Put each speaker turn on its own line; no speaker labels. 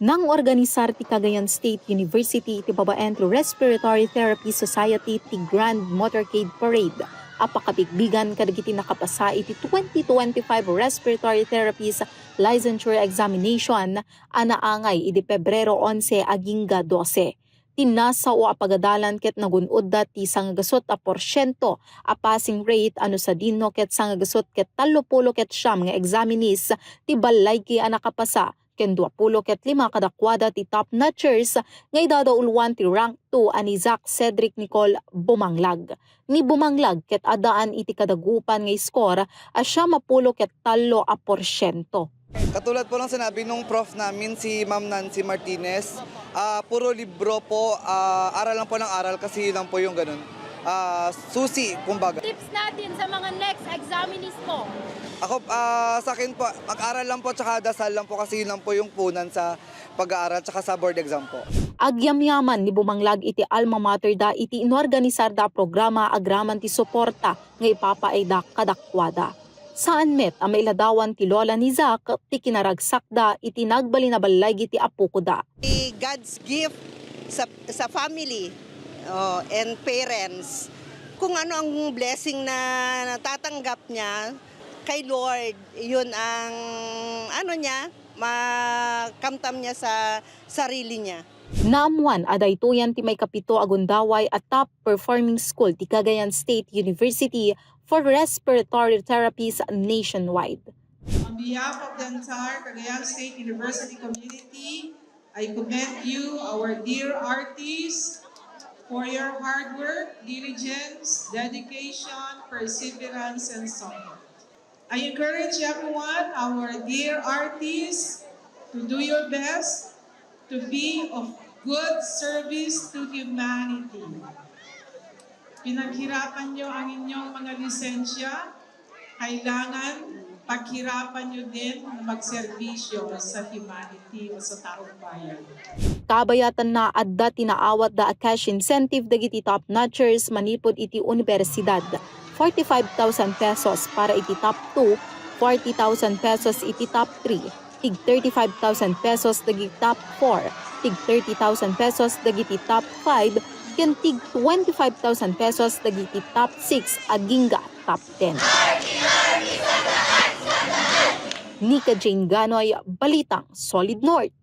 Nang organisar ti Cagayan State University iti babaen through Respiratory Therapy Society ti Grand Motorcade Parade. Apakabigbigan kadagiti nakapasa iti 2025 Respiratory Therapies Licensure Examination anaangay iti Pebrero 11 agingga 12. Tinasa o apagadalan ket nagunod da ti sangagasot a porsyento a passing rate ano sa dinno ket sangagasot ket 30 ket siyam nga examinees ti balay ki a nakapasa. Ken 20 ket 5 kadakwada ti top notchers nga idadauluan ti rank 2 ani Zach Cedric Nicole Bumanglag. Ni Bumanglag ket adaan iti kadagupan nga score asya 10 ket 3%.
Katulad po lang sinabi nung prof namin si Ma'am Nancy Martinez, puro libro po, aral lang po ng aral kasi yun lang po yung ganun. Susi, kumbaga.
Tips natin sa mga next examinees po.
Ako, sa akin po, mag-aral lang po tsaka dasal lang po kasi yun lang po yung punan sa pag-aaral tsaka sa board exam po.
Agyamyaman ni Bumanglag iti alma mater da iti inorganisar da programa agraman ti suporta nga ipapaida kadakwada. Saan met ang mailadawan ti lola ni Zach ti kinaragsak da iti nagbalinabalay iti apo ko da.
God's gift sa family and parents. Kung ano ang blessing na natatanggap niya kay Lord, yun ang makamtam niya sa sarili niya.
Naamuan adaytoyan ti may kapito agundaway at top performing school ti Cagayan State University for respiratory therapies nationwide.
On behalf of the entire Cagayan State University community, I commend you, our dear artists, for your hard work, diligence, dedication, perseverance, and support. I encourage everyone, our dear artists, to do your best to be of good service to humanity. Pinaghirapan nyo ang inyong mga lisensya, kailangan paghirapan nyo din na magserbisyo sa humanity o sa taong bayan.
Kabayatan na adda tinaawat da cash incentive dagiti top notchers manipod iti universidad. 45,000 pesos para iti top 2, 40,000 pesos iti top 3, tig 35,000 pesos dagiti top 4, tig 30,000 pesos dagiti top 5, ken tig 25,000 pesos dagiti top 6 agingga top 10. Nika Jane Ganoy, Balitang Solid North.